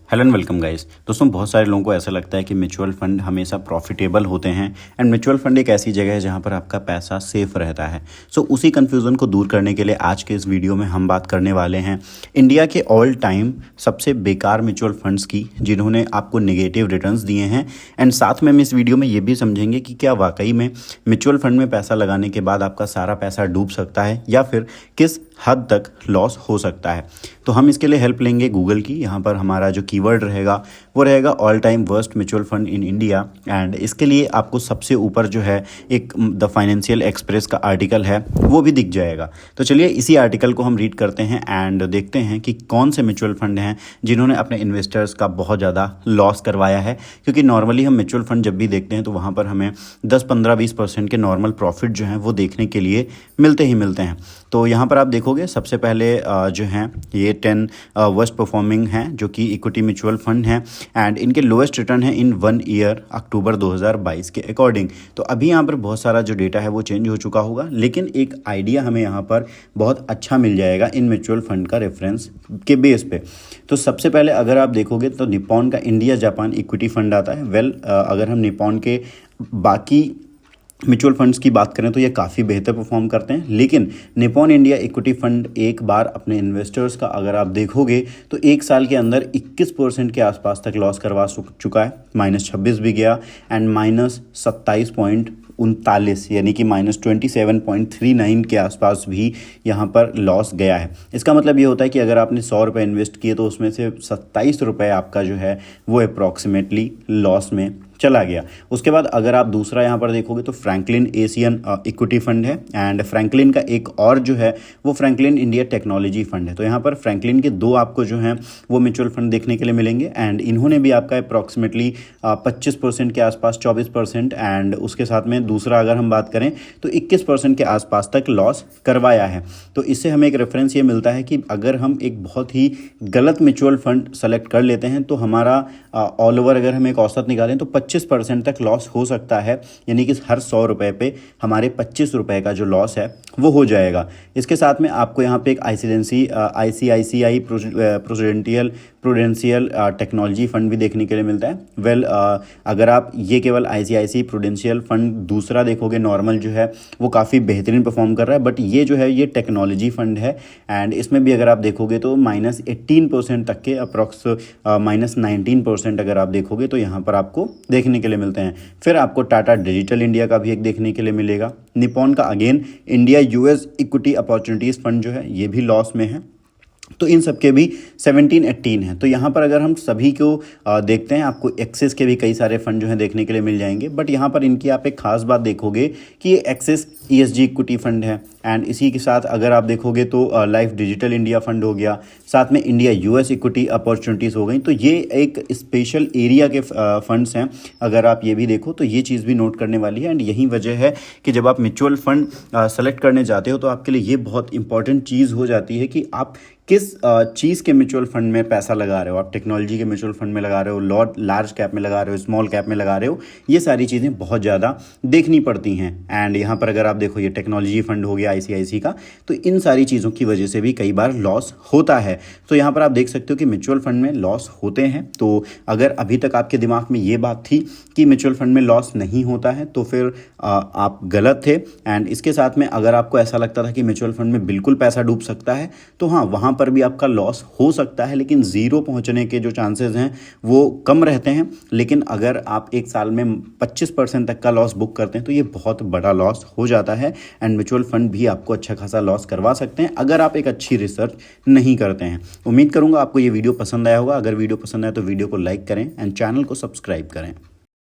Hello and welcome guys. दोस्तों, बहुत सारे लोगों को ऐसा लगता है कि म्यूचुअल फंड हमेशा प्रॉफिटेबल होते हैं एंड म्यूचुअल फंड एक ऐसी जगह है जहां पर आपका पैसा सेफ रहता है। सो उसी कन्फ्यूज़न को दूर करने के लिए आज के इस वीडियो में हम बात करने वाले हैं इंडिया के ऑल टाइम सबसे बेकार म्यूचुअल फंड्स की, जिन्होंने आपको नेगेटिव रिटर्न्स दिए हैं। एंड साथ में हम इस वीडियो में ये भी समझेंगे कि क्या वाकई में म्यूचुअल फंड में पैसा लगाने के बाद आपका सारा पैसा डूब सकता है या फिर किस हद तक लॉस हो सकता है। तो हम इसके लिए हेल्प लेंगे गूगल की। यहाँ पर हमारा जो कीवर्ड रहेगा वो रहेगा all time worst mutual fund in India. And इसके लिए आपको सबसे ऊपर जो है एक द फाइनेंशियल एक्सप्रेस का आर्टिकल है वो भी दिख जाएगा। तो चलिए इसी आर्टिकल को हम रीड करते हैं एंड देखते हैं कि कौन से म्यूचुअल फंड हैं जिन्होंने अपने इन्वेस्टर्स का बहुत ज़्यादा लॉस करवाया है। क्योंकि नॉर्मली हम म्यूचुअल फंड जब भी देखते हैं तो वहाँ पर हमें 10-15-20% के नॉर्मल प्रॉफिट जो हैं वो देखने के लिए मिलते हैं। तो यहाँ पर आप देखोगे सबसे पहले जो हैं ये 10 वर्स्ट परफॉर्मिंग हैं जो कि इक्विटी म्यूचुअल फंड हैं एंड इनके लोएस्ट रिटर्न है इन 1 ईयर अक्टूबर 2022 के अकॉर्डिंग। तो अभी यहाँ पर बहुत सारा जो डेटा है वो चेंज हो चुका होगा, लेकिन एक आइडिया हमें यहाँ पर बहुत अच्छा मिल जाएगा इन म्यूचुअल फंड का रेफरेंस के बेस पे। तो सबसे पहले अगर आप देखोगे तो निप्पॉन का इंडिया जापान इक्विटी फंड आता है। अगर हम निप्पॉन के बाकी म्यूचुअल फंड्स की बात करें तो ये काफ़ी बेहतर परफॉर्म करते हैं, लेकिन निप्पॉन इंडिया इक्विटी फंड एक बार अपने इन्वेस्टर्स का अगर आप देखोगे तो एक साल के अंदर 21% के आसपास तक लॉस करवा चुका है। -26 भी गया एंड -27.39 यानी कि -27.39 के आसपास भी यहाँ पर लॉस गया है। इसका मतलब ये होता है कि अगर आपने 100 रुपये इन्वेस्ट किए तो उसमें से 27 रुपये आपका जो है वो अप्रॉक्सीमेटली लॉस में चला गया। उसके बाद अगर आप दूसरा यहाँ पर देखोगे तो फ्रैंकलिन एशियन इक्विटी फंड है एंड फ्रैंकलिन का एक और जो है वो फ्रैंकलिन इंडिया टेक्नोलॉजी फंड है। तो यहाँ पर फ्रैंकलिन के दो आपको जो हैं वो म्यूचुअल फंड देखने के लिए मिलेंगे एंड इन्होंने भी आपका अप्रॉक्सीमेटली 25% के आसपास 24% एंड उसके साथ में दूसरा अगर हम बात करें तो 21% के आसपास तक लॉस करवाया है। तो इससे हमें एक रेफरेंस ये मिलता है कि अगर हम एक बहुत ही गलत म्यूचुअल फंड सेलेक्ट कर लेते हैं तो हमारा ऑल ओवर अगर हम एक औसत निकालें तो 25% तक लॉस हो सकता है, यानी कि हर 100 रुपये पे हमारे 25 रुपये का जो लॉस है वो हो जाएगा। इसके साथ में आपको यहाँ पे एक ICICI प्रूडेंशियल टेक्नोलॉजी फंड भी देखने के लिए मिलता है। अगर आप ये केवल ICICI प्रूडेंशियल फंड दूसरा देखोगे नॉर्मल जो है वो काफ़ी बेहतरीन परफॉर्म कर रहा है, बट ये जो है ये टेक्नोलॉजी फंड है एंड इसमें भी अगर आप देखोगे तो -18% तक के अप्रॉक्स -19% अगर आप देखोगे तो यहाँ पर आपको देखने के लिए मिलते हैं। फिर आपको टाटा डिजिटल इंडिया का भी एक देखने के लिए मिलेगा। निप्पॉन का again India US equity opportunities fund जो है ये भी लॉस में है। तो इन सब के भी 17-18 हैं। तो यहाँ पर अगर हम सभी को देखते हैं आपको एक्सिस के भी कई सारे फंड जो हैं देखने के लिए मिल जाएंगे, बट यहाँ पर इनकी आप एक खास बात देखोगे कि ये एक्सिस ESG इक्विटी फंड है एंड इसी के साथ अगर आप देखोगे तो लाइफ डिजिटल इंडिया फंड हो गया, साथ में इंडिया US इक्विटी अपॉर्चुनिटीज़ हो गई। तो ये एक स्पेशल एरिया के फंड्स हैं। अगर आप ये भी देखो तो ये चीज़ भी नोट करने वाली है एंड यही वजह है कि जब आप म्यूचुअल फंड सेलेक्ट करने जाते हो तो आपके लिए ये बहुत इंपॉर्टेंट चीज़ हो जाती है कि आप किस चीज़ के म्यूचुअल फंड में पैसा लगा रहे हो। आप टेक्नोलॉजी के म्यूचुअल फंड में लगा रहे हो, लार्ज कैप में लगा रहे हो, स्मॉल कैप में लगा रहे हो, ये सारी चीज़ें बहुत ज़्यादा देखनी पड़ती हैं। एंड यहाँ पर अगर आप देखो ये टेक्नोलॉजी फंड हो गया ICICI का, तो इन सारी चीज़ों की वजह से भी कई बार लॉस होता है। तो यहाँ पर आप देख सकते हो कि म्यूचुअल फंड में लॉस होते हैं। तो अगर अभी तक आपके दिमाग में ये बात थी कि म्यूचुअल फंड में लॉस नहीं होता है तो फिर आप गलत थे। एंड इसके साथ में अगर आपको ऐसा लगता था कि म्यूचुअल फंड में बिल्कुल पैसा डूब सकता है तो हाँ, वहाँ पर भी आपका लॉस हो सकता है, लेकिन ज़ीरो पहुँचने के जो चांसेस हैं वो कम रहते हैं। लेकिन अगर आप एक साल में 25% तक का लॉस बुक करते हैं तो ये बहुत बड़ा लॉस हो जाता है एंड म्यूचुअल फंड भी आपको अच्छा खासा लॉस करवा सकते हैं अगर आप एक अच्छी रिसर्च नहीं करते हैं। उम्मीद करूँगा आपको ये वीडियो पसंद आया होगा। अगर वीडियो पसंद आया तो वीडियो को लाइक करें एंड चैनल को सब्सक्राइब करें।